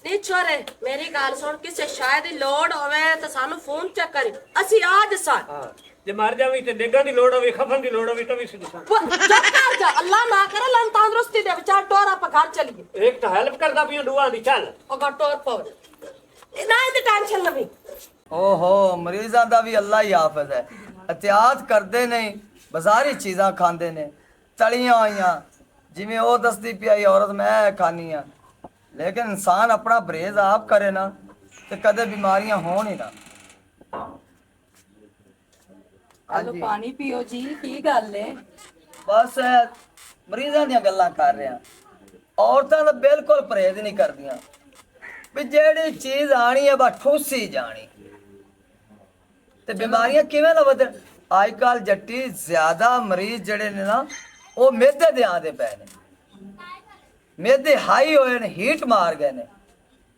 ਨੀ ਛੋਰੇ ਮੇਰੀ ਗੱਲ ਸੁਣ, ਕਿਸੇ ਸ਼ਾਇਦ ਦੀ ਲੋੜ ਹੋਵੇ ਤਾਂ ਸਾਨੂੰ ਫੋਨ ਚੱਕ ਕਰੀ, ਅਸੀਂ ਆਜ ਸਾਂ। ਹਾਂ ਜੇ ਮਰ ਜਾਵੀਂ ਤੇ ਡੇਗਾਂ ਦੀ ਲੋੜ ਹੋਵੇ, ਖਫਨ ਦੀ ਲੋੜ ਹੋਵੇ ਤਾਂ ਵੀ ਸਿੱਧਾ। ਚੁੱਪ ਕਰ ਜਾ, ਅੱਲਾ ਨਾ ਕਰੇ ਲੰ ਤੰਦਰੁਸਤੀ ਦੇ ਵਿਚਾਰ ਟੋਰ ਆਪਾਂ ਘਰ ਚਲੀਏ। ਇੱਕ ਤਾਂ ਹੈਲਪ ਕਰਦਾ ਪਈਆਂ ਦੁਆ ਦੀ। ਚੱਲ ਅਗਰ ਟੋਰ ਪਵੇ ਨਾ ਇਹਦੀ ਟੈਨਸ਼ਨ ਲਵੀ। ओहो मरीजा दा भी अल्लाह ही हाफिज है। एहतियात करते नहीं, बाजारी चीज़ां खांदे ने, तलियां होइयां, जिवें ओ दसदी पियाई औरत मैं खानी आ। लेकिन इंसान अपना परहेज आप करे ना ते कदे बीमारियां होण ही ना। ਚਲੋ ਪਾਣੀ ਪੀਓ ਜੀ, ਕੀ ਗੱਲ ਏ? बस मरीजां दियां गल्लां कर रहे हैं। औरतां दा बिल्कुल परहेज नहीं करदियां, भी जेड़ी चीज़ आनी है बस ठूसी जानी ते बीमारियां किवें ना वधन। ਅੱਜ ਕੱਲ ਜੱਟੀ ਜ਼ਿਆਦਾ ਮਰੀਜ਼ ਜਿਹੜੇ ਨੇ ਨਾ ਉਹ ਮਿਹਦੇ ਦੇ ਆਂਦੇ ਪਏ ਨੇ, ਮਿਹਦੇ ਹਾਈ ਹੋਏ ਨੇ, ਹੀਟ ਮਾਰ ਗਏ ਨੇ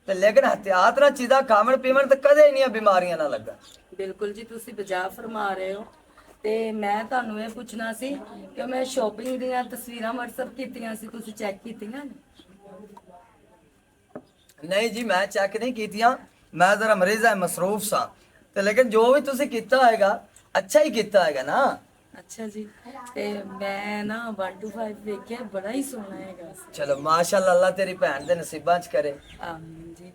ਤੇ ਲੇਕਿਨ ਹਥਿਆਤ ਨਾਲ ਚੀਜ਼ਾਂ ਖਾਵਣ ਪੀਵਣ ਤੇ ਕਦੇ ਨਹੀਂ ਬਿਮਾਰੀਆਂ ਨਾ ਲੱਗਾ। ਬਿਲਕੁਲ ਜੀ, ਤੁਸੀਂ ਬਜਾ ਫਰਮਾ ਰਹੇ ਹੋ। ਤੇ ਮੈਂ ਤੁਹਾਨੂੰ ਇਹ ਪੁੱਛਣਾ ਸੀ ਕਿ ਮੈਂ ਸ਼ਾਪਿੰਗ ਦੀਆਂ ਤਸਵੀਰਾਂ WhatsApp ਕੀਤੀਆਂ ਸੀ, ਤੁਸੀਂ ਚੈੱਕ ਕੀਤੀਆਂ? ਨਹੀਂ ਜੀ ਮੈਂ ਚੈੱਕ ਨਹੀਂ ਕੀਤੀਆਂ, ਮੈਂ ਜ਼ਰਾ ਮਰੀਜ਼ ਹੈ ਮਸਰੂਫ ਸਾਂ ਤੇ ਲੇਕਿਨ ਜੋ ਵੀ ਤੁਸੀਂ ਕੀਤਾ ਹੋਏਗਾ ਅੱਛਾ ਹੀ ਕੀਤਾ ਹੈਗਾ ਨਾ। ਅੱਛਾ ਜੀ, ਤੇ ਮੈਂ ਨਾ 1 to 5 ਵੇਖਿਆ, ਬੜਾ ਹੀ ਸੋਹਣਾ ਹੈਗਾ ਸੀ। ਚਲੋ ਮਾਸ਼ਾਅੱਲਾ, ਅੱਲਾ ਤੇਰੀ ਭੈਣ ਦੇ ਨਸੀਬਾਂ 'ਚ ਕਰੇ। ਆਮੀਨ ਜੀ।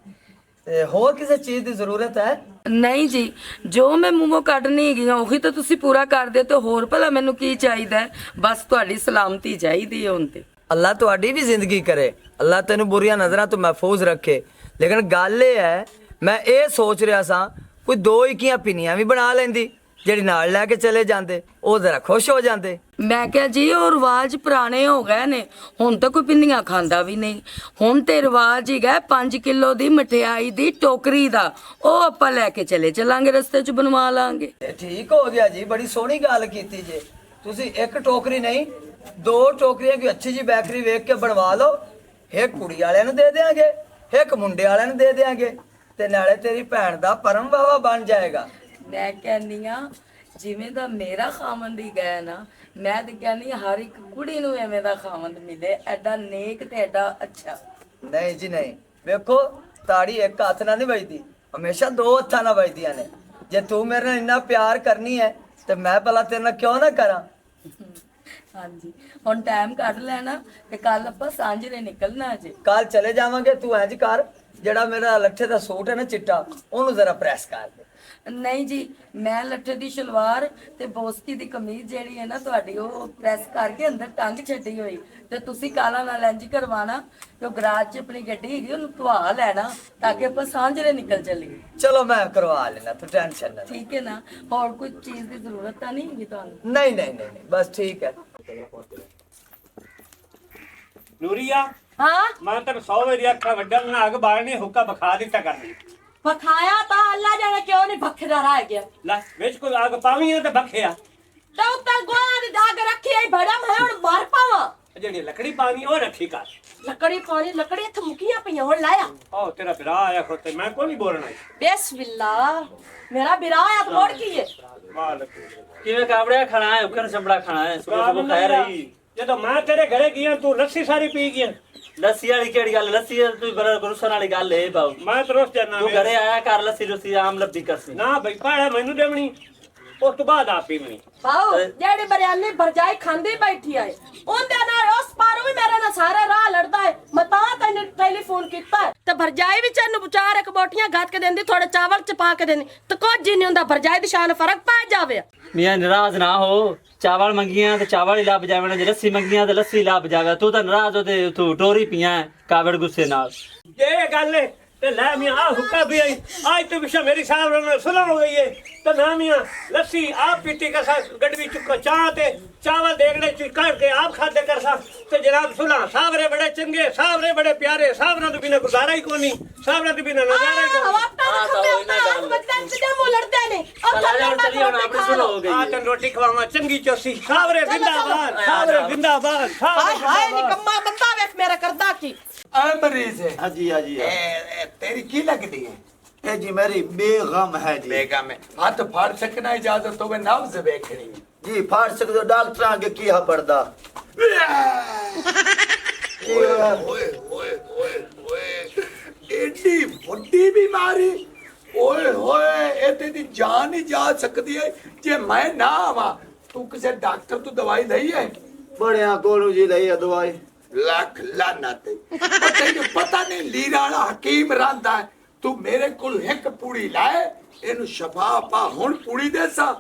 ਤੇ ਹੋਰ ਕਿਸੇ ਚੀਜ਼ ਦੀ ਜ਼ਰੂਰਤ ਹੈ? ਨਹੀਂ ਜੀ, ਜੋ ਮੈਂ ਮੂੰਹੋਂ ਕੱਢਣੀ ਹੈਗੀ ਆ ਉਹੀ ਤਾਂ ਤੁਸੀਂ ਪੂਰਾ ਕਰ ਦਿਓ, ਤੇ ਹੋਰ ਭਲਾ ਮੈਨੂੰ ਕੀ ਚਾਹੀਦਾ ਹੈ? ਬਸ ਤੁਹਾਡੀ ਸਲਾਮਤੀ ਚਾਹੀਦੀ ਹੈ ਹੁਣ ਤੇ। ਅੱਲਾ ਤੁਹਾਡੀ ਵੀ ਜ਼ਿੰਦਗੀ ਕਰੇ, ਅੱਲਾ ਤੈਨੂੰ ਬੁਰੀਆਂ ਨਜ਼ਰਾਂ ਤੋਂ ਮਹਿਫੂਜ਼ ਰੱਖੇ। ਲੇਕਿਨ ਗੱਲ ਇਹ ਹੈ, ਮੈਂ ਇਹ ਸੋਚ ਰਿਹਾ ਸਾਂ ਕੋਈ 2 ਇੱਕੀਆਂ ਪਿੰਨੀਆਂ ਵੀ ਬਣਾ ਲੈਂਦੀ ਜਿਹੜੀ ਨਾਲ ਲੈ ਕੇ ਚਲੇ ਜਾਂਦੇ, ਉਹ ਜ਼ਰਾ ਖੁਸ਼ ਹੋ ਜਾਂਦੇ। ਮੈਂ ਕਿਹਾ ਜੀ ਉਹ ਰਿਵਾਜ ਪੁਰਾਣੇ ਹੋ ਗਏ ਨੇ, ਹੁਣ ਤਾਂ ਕੋਈ ਪਿੰਨੀਆਂ ਖਾਂਦਾ ਵੀ ਨਹੀਂ। ਹੁਣ ਤੇ ਰਿਵਾਜ ਹੈਗਾ 5 ਕਿਲੋ ਦੀ ਮਠਿਆਈ ਦੀ ਟੋਕਰੀ ਦਾ, ਉਹ ਆਪਾਂ ਲੈ ਕੇ ਚਲਾਂਗੇ, ਰਸਤੇ 'ਚ ਬਣਵਾ ਲਾਂਗੇ। ਇਹ ਠੀਕ ਹੋ ਗਿਆ ਜੀ, ਬੜੀ ਸੋਹਣੀ ਗੱਲ ਕੀਤੀ ਜੇ। ਤੁਸੀਂ ਇੱਕ ਟੋਕਰੀ ਨਹੀਂ 2 ਟੋਕਰੀਆਂ ਕੋਈ ਅੱਛੀ ਜੀ ਬੇਕਰੀ ਵੇਖ ਕੇ ਬਣਵਾ ਲਓ, ਇੱਕ ਕੁੜੀ ਵਾਲਿਆਂ ਨੂੰ ਦੇ ਦੇਾਂਗੇ, ਇੱਕ ਮੁੰਡੇ ਵਾਲਿਆਂ ਨੂੰ ਦੇ ਦੇਾਂਗੇ ਤੇ ਨਾਲੇ ਤੇਰੀ ਭੈਣ ਦਾ ਪਰਮ ਵਾਵਾ ਬਣ ਜਾਏਗਾ। ਮੈਂ ਕਹਿੰਦੀ ਆ ਜਿਵੇਂ ਦਾ ਮੇਰਾ ਖਾਵੰਦ ਹੀ ਗਿਆ ਨਾ, ਮੈਂ ਤੇ ਕਹਿੰਦੀ ਹਰ ਇੱਕ ਕੁੜੀ ਨੂੰ ਐਵੇਂ ਦਾ ਖਾਵੰਦ ਮਿਲੇ, ਐਡਾ ਨੇਕ ਤੇ ਐਡਾ ਅੱਛਾ। ਨਹੀਂ ਜੀ ਨਹੀਂ, ਵੇਖੋ ਤਾੜੀ ਇੱਕ ਹੱਥ ਨਾਲ ਨਹੀਂ ਵੱਜਦੀ, ਹਮੇਸ਼ਾ 2 ਹੱਥਾਂ ਨਾਲ ਵੱਜਦੀਆਂ ਨੇ। ਜੇ ਤੂੰ ਮੇਰੇ ਨਾਲ ਇੰਨਾ ਪਿਆਰ ਕਰਨੀ ਹੈ ਤੇ ਮੈਂ ਭਲਾ ਤੇਰੇ ਨਾਲ ਕਿਉਂ ਨਾ ਕਰਾਂ। ਹਾਂਜੀ, ਹੁਣ ਟਾਈਮ ਕੱਢ ਲੈਣਾ ਤੇ ਕੱਲ ਆਪਾਂ ਸਾਂਝਰੇ ਨਿਕਲਣਾ ਜੇ। ਕੱਲ ਚਲੇ ਜਾਵਾਂਗੇ, ਤੂੰ ਇੰਜ ਕਰ ਜਿਹੜਾ ਮੇਰਾ ਲੱਠੇ ਦਾ ਸੂਟ ਹੈ ਨਾ ਚਿੱਟਾ, ਉਹਨੂੰ ਜ਼ਰਾ ਪ੍ਰੈਸ ਕਰ ਦੇ। ਨਹੀਂ ਜੀ, ਮੈਂ ਲੱਠੇ ਦੀ ਸ਼ਲਵਾਰ ਤੇ ਬੋਸਕੀ ਦੀ ਕਮੀਜ਼ ਜਿਹੜੀ ਹੈ ਨਾ ਤੁਹਾਡੀ, ਉਹ ਪ੍ਰੈਸ ਕਰਕੇ ਅੰਦਰ ਟੰਗ ਛੱਡੀ ਹੋਈ, ਤੇ ਤੁਸੀਂ ਕਾਲਾ ਨਾਲ ਇੰਜ ਕਰਵਾਣਾ ਕਿ ਉਹ ਗਰਾਜ 'ਚ ਆਪਣੀ ਗੱਡੀ ਹੈਗੀ ਉਹਨੂੰ ਧਵਾ ਲੈਣਾ ਤਾਂ ਕਿ ਆਪਾਂ ਸਾਂਝਰੇ ਨਿਕਲ ਚੱਲੀਏ। ਚਲੋ ਮੈਂ ਕਰਵਾ ਲੈਣਾ, ਤੂੰ ਟੈਨਸ਼ਨ ਨਾ ਲੈ। ਠੀਕ ਹੈ ਨਾ? ਹੋਰ ਕੋਈ ਚੀਜ਼ ਦੀ ਜ਼ਰੂਰਤ ਤਾਂ ਨਹੀਂ ਹੈਗੀ ਤੁਹਾਨੂੰ? ਨਹੀਂ ਨਹੀਂ ਨਹੀਂ ਨਹੀਂ, ਬਸ ਠੀਕ ਹੈ। ਨੂਰੀਆ, ਹਾਂ ਮੈਂ ਤੈਨੂੰ 100 ਵਾਰੀ ਅੱਖਾਂ ਵੱਡਣ ਨਾ ਅੱਗ ਬਾਲਣੀ ਹੁੱਕਾ ਬਖਾ ਦਿੱਤਾ ਕਰਨੀ। ਬਖਾਇਆ ਤਾਂ ਅੱਲਾ ਜਾਣੇ ਕਿਉਂ ਨਹੀਂ ਭੱਖਦਾ ਰਹਿ ਗਿਆ। ਲੈ ਵਿੱਚ ਕੋਈ ਅੱਗ ਪਾਵੀਆਂ ਤੇ ਬਖਿਆ, ਤੇ ਉੱਤੇ ਗੋਹਾ ਦੀ ਦਾਗ ਰੱਖੀ ਐ ਬੜਾ, ਮੈਂ ਹੁਣ ਮਾਰ ਪਾਵਾਂ। ਜਿਹੜੀ ਲੱਕੜੀ ਪਾਣੀ ਉਹ ਰੱਖੀ ਕਰ। ਲੱਕੜੀ ਪਾਣੀ, ਲੱਕੜੀ ਇੱਥੇ ਮੁਕੀਆਂ ਪਈਆਂ, ਹੁਣ ਲਾਇਆ। ਉਹ ਤੇਰਾ ਭਰਾ ਆਇਆ ਖੋਤੇ, ਮੈਂ ਕੋਈ ਨਹੀਂ ਬੋਲਣਾ। ਬਿਸਮਿਲ੍ਲਾ, ਮੇਰਾ ਬਿਰਾ ਆਇਆ ਤਾਂ ਮੋੜ ਕੀ ਹੈ। ਮਾਲਕ ਕਿਵੇਂ ਕਾਬੜਿਆ ਖਾਣਾ ਹੈ, ਉੱਕਰ ਚੰਬੜਾ ਖਾਣਾ ਹੈ, ਸੁਬਹ ਖਾ ਰਹੀ। ਜਦੋਂ ਮੈਂ ਤੇਰੇ ਘਰੇ ਗਿਆ ਤੂੰ ਲੱਸੀ ਸਾਰੀ ਪੀ ਗਿਆ। ਲੱਸੀ ਵਾਲੀ ਕਿਹੜੀ ਗੱਲ? ਲੱਸੀ ਤੂੰ ਬੜਾ ਗੁਰਸਨ ਵਾਲੀ ਗੱਲ ਹੈ ਬਾਉ। ਮੈਂ ਤਾਂ ਰੋਸ ਜਾਣਾ। ਤੂੰ ਘਰੇ ਆਇਆ ਕਰ ਲੱਸੀ ਰੁੱਸੀ ਆਮ ਲੱਭੀ ਕਰਸੀ ਨਾ ਬਈ ਪਾੜਾ ਮੈਨੂੰ ਦੇਵਣੀ, ਉਸ ਤੋਂ ਬਾਅਦ ਆ ਪੀਵਣੀ। ਬਾਉ ਜਿਹੜੀ ਬਰਿਆਨੀ ਭਰਜਾਈ ਖਾਂਦੀ ਬੈਠੀ ਆਏ, ਉਹਦੇ ਨਾਲ ਉਸ ਪਾਰੋਂ ਵੀ ਮੇਰੇ ਨਾਲ ਸਾਰੇ ਰਾਹ ਲੜਦਾ ਹੈ। ਮੈਂ ਤਾਂ ਤੈਨੂੰ ਟੈਲੀਫੋਨ ਕੀਤਾ ਹੈ ਤੇ ਭਰਜਾਈ ਵੀ ਚੈਨੂੰ ਵਿਚਾਰ ਇੱਕ ਬੋਟੀਆਂ ਗੱਤ ਕੇ ਦਿੰਦੀ, ਥੋੜੇ ਚਾਵਲ ਚ ਪਾ ਕੇ ਦਿੰਦੀ, ਤੇ ਕੁਝ ਜੀ ਨਹੀਂ ਹੁੰਦਾ। ਭਰਜਾਈ ਦੀ ਸ਼ਾਨ ਫਰਕ ਪੈ ਜਾਵੇ। ਮੀਆਂ ਨਾਰਾਜ਼ ਨਾ ਹੋ, ਚਾਵਲ ਮੰਗੀਆਂ ਤੇ ਚਾਵਲ ਹੀ ਲੱਭ ਜਾਵਣਾ, ਜੇ ਲੱਸੀ ਮੰਗੀਆਂ ਤੇ ਲੱਸੀ ਲੱਭ ਜਾਗਾ। ਤੂੰ ਤਾਂ ਨਾਰਾਜ਼ ਹੋ ਤੇ ਤੂੰ ਟੋਰੀ ਪੀਆਂ ਕਾਵੜ ਗੁੱਸੇ ਨਾਲ। ਇਹ ਗੱਲ ਹੈ ਤੇ ਲੈ ਮੀਆਂ ਆ ਹੁੱਕਾ ਵੀ ਆਈ ਅੱਜ ਤੋਂ ਪਿਛਾ ਮੇਰੀ ਸਾਹਿਬ ਨਾਲ ਸੁਲਹ ਹੋ ਗਈ ਹੈ ਤੇ ਨਾ ਮੀਆਂ ਲੱਸੀ ਆਪ ਪੀਤੀ ਕਰ ਸਾ, ਗੜਵੀ ਚੁੱਕਾ ਚਾਹ ਤੇ ਚਾਵਲ ਦੇਖੜੇ ਚ ਕਰਕੇ ਆਪ ਖਾਦੇ ਕਰ ਸਾ। ਤੇ ਜਨਾਬ ਸੁਲਹ ਸਾਹਬਰੇ ਬੜੇ ਚੰਗੇ, ਸਾਹਬਰੇ ਬੜੇ ਪਿਆਰੇ, ਸਾਹਬਰਾਂ ਤੋਂ ਬਿਨਾਂ ਗੁਜ਼ਾਰਾ ਹੀ ਕੋਈ ਨਹੀਂ, ਸਾਹਬਰਾਂ ਤੋਂ ਬਿਨਾਂ ਨਜ਼ਾਰਾ ਹੀ ਕੋਈ ਨਹੀਂ। ਆ ਤੈਨੂੰ ਰੋਟੀ ਖਵਾਵਾਂ ਚੰਗੀ ਚੋਸੀ। ਸਾਹਬਰੇ ਜ਼ਿੰਦਾਬਾਦ, ਸਾਹਬਰੇ ਜ਼ਿੰਦਾਬਾਦ, ਸਾਹਬਰੇ ਹਾਏ ਜ਼ਿੰਦਾਬਾਦ। ਨਿਕੰਮਾ ਬੰਦਾ ਵੇਖ ਮੇਰਾ ਕਰਦਾ ਕੀ। ਐ ਮਰੀਜ਼ ਹੈ। ਹਾਂਜੀ ਹਾਂਜੀ। ਤੇਰੀ ਕੀ ਲੱਗਦੀ ਹੈ? ਇਹ ਜੀ ਮੇਰੀ ਬੇਗਮ ਹੈ ਜੀ। ਬੇਗਮ ਹੈ। ਹੱਥ ਫੜ ਸਕਣਾ ਇਜਾਜ਼ਤ ਹੋਵੇ, ਨਬਜ਼ ਵੇਖਣੀ। ਜੀ ਫਾੜ ਸਕਦੇ ਹੋ, ਡਾਕਟਰਾਂ ਅੱਗੇ ਕੀ ਹਾ ਪੜਦਾ। ਓਏ ਓਏ ਓਏ ਓਏ ਓਏ, ਏਡੀ ਵੱਡੀ ਬਿਮਾਰੀ। ਓਏ ਹੋਏ, ਇਹਦੇ ਦੀ ਜਾਨ ਹੀ ਜਾ ਸਕਦੀ ਹੈ ਜੇ ਮੈਂ ਨਾ ਆਵਾਂ। ਤੂੰ ਕਿਸੇ ਡਾਕਟਰ ਤੋਂ ਦਵਾਈ ਲਈ ਹੈ? ਬੜਿਆਂ ਕੋਲੋਂ ਜੀ ਲਈ ਆ ਦਵਾਈ। ਲੱਖ ਲਾਨਤ। ਤੈਨੂੰ ਪਤਾ ਨਹੀਂ ਲੀਰਾ ਵਾਲਾ ਹਕੀਮ ਰਹਿੰਦਾ ਹੈ। ਤੂੰ ਮੇਰੇ ਕੋਲ ਇੱਕ ਪੂੜੀ ਲਾਏ, ਇਹਨੂੰ ਸ਼ਫਾ ਪਾ। ਹੁਣ ਪੂੜੀ ਦੇ ਸਾ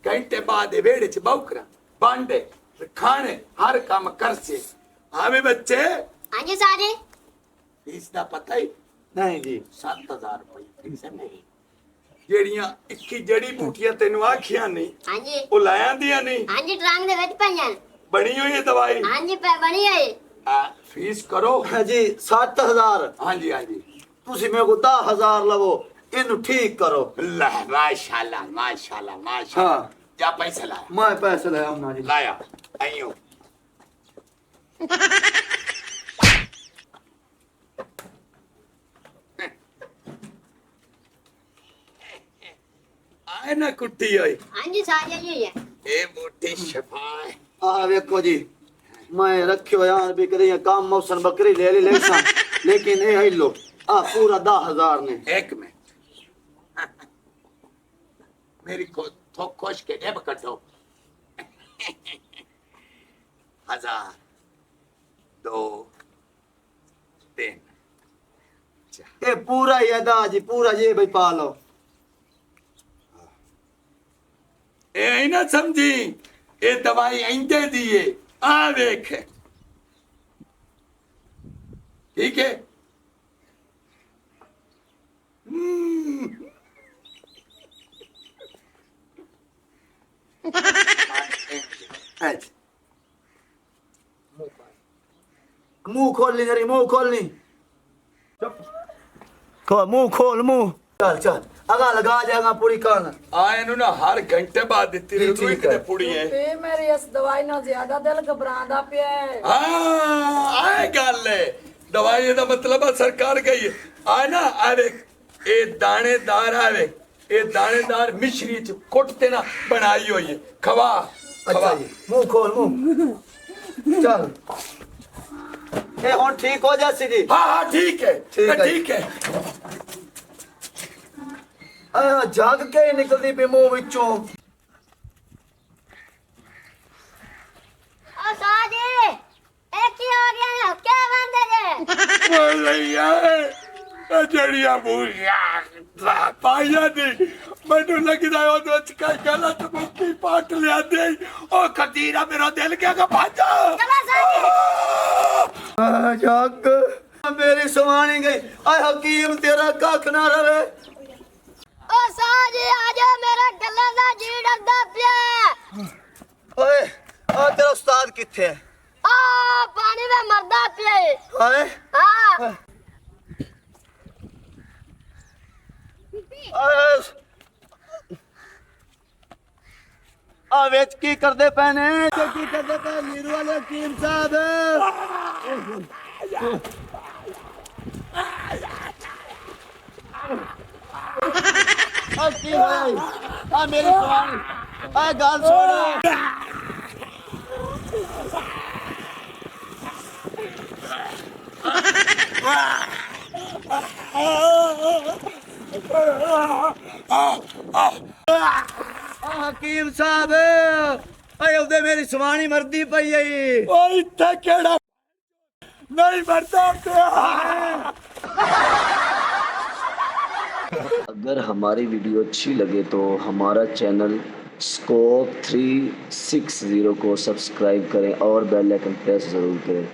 ਘੰਟੇ ਬਾਅਦ ਇਹ ਵਿਹੜੇ ਚ ਬੌਕਰਾ ਬਾਂਡੇ ਖਾਣੇ ਹਰ ਕੰਮ ਕਰਸੇ। ਆਵੇ ਬੱਚੇ। ਹਾਂਜੀ ਸਾਰੇ। ਫੀਸ ਦਾ ਪਤਾ ਹੀ ਨਹੀਂ ਜੀ। 7000 ਰੁਪਏ ਫੀਸ ਹੈ ਮੇਰੀ। ਜਿਹੜੀਆਂ 21 ਜੜੀ ਬੂਟੀਆਂ ਤੈਨੂੰ ਆਖੀਆਂ ਨਹੀਂ, ਹਾਂਜੀ ਉਹ ਲਾਇਆ ਦੀਆਂ ਨਹੀਂ। ਹਾਂਜੀ ਟਰੰਕ ਦੇ ਵਿੱਚ ਪਈਆਂ। ਬਣੀ ਹੋਈ ਹੈ ਦਵਾਈ। ਹਾਂਜੀ ਬਣੀ ਹੋਈ। ਫੀਸ ਕਰੋ। ਜੀ 7000। ਹਾਂਜੀ ਹਾਂਜੀ। ਤੁਸੀਂ ਮੇਰੇ ਕੋਲ 10000 ਲਵੋ, ਇਹਨੂੰ ਠੀਕ ਕਰੋ। ਅੱਲਾਹ ਮਾਸ਼ਾਅੱਲਾ ਮਾਸ਼ਾਅੱਲਾ ਮਾਸ਼ਾਅੱਲਾ। जा पैसे लाया मैं पैसे ले आऊंगा जी। लाया आइयो आए ना कुट्टी होई हाँ जी सारे जी है ए मोटी शफाए आ वेखो जी मैं रखियो यार भी करे काम मौसम बकरी ले ली लेसा लेकिन ए लो आ पूरा 10,000 ने एक में मेरी को तो खोश के जेब कटो 1,000 2 3 ए पूरा ही है दा जी पूरा ये भाई पा लो ए आई ना समझी ए दवाई इंदे दिए आ देख ठीक है मुंह खोल ली जरी मुंह खोल ली खोल मुंह खोल मुंह चल चल अगा लगा जाएगा पूरी कान आए नु ना हर घंटे बाद देती रही तू ठीक है। इतने पुड़ी है ਤੇ ਮੇਰੀ ਇਸ ਦਵਾਈ ਨਾਲ ਜ਼ਿਆਦਾ ਦਿਲ ਘਬਰਾਉਂਦਾ ਪਿਆ ਹੈ हाँ आए गल है दवाई का मतलब है सरकार गई है आए ना आवे ए दानेदार आवे ए दानेदार मिश्री च कुटते ना बनाई हुई है खवा अच्छा खवा जी मुंह खोल मुंह चल ए हुन ठीक हो जासी जी हाँ हाँ ठीक है ठीक है। ठीक है आ जाग के ही निकलदी पे मुंह विचों ओ साजी एक ही हो गया है क्या बंदे जे बोलिया जड़िया बूढ़िया पाया दी मैनू लगदा है ओदे च कई गलत मुक्की पाट लिया दे ओ खतीरा मेरा दिल क्या का भाजा चलो साजी आ जाग मेरी सुवानी गई आ हकीम तेरा कख ना रवे ओ साजी आजा मेरा गला दा जी डरदा पिया ओए आ तेरा उस्ताद किथे है आ पानी में मरदा पिया ओए हां आ वेच की करदे पैने की करदे पे नीरू वाले हकीम साहब आ की भाई आ मेरी सुवानी आ गाल छोड़ हकीम साहब अरे ਉਹਦੇ ਮੇਰੀ ਸਵਾਣੀ ਮਰਦੀ ਪਈ ਏ ओ इत्थे केड़ा नहीं मरता पिया अगर हमारी वीडियो अच्छी लगे तो हमारा चैनल स्कोप 360 को सब्सक्राइब करें और बेल आइकन प्रेस ज़रूर करें।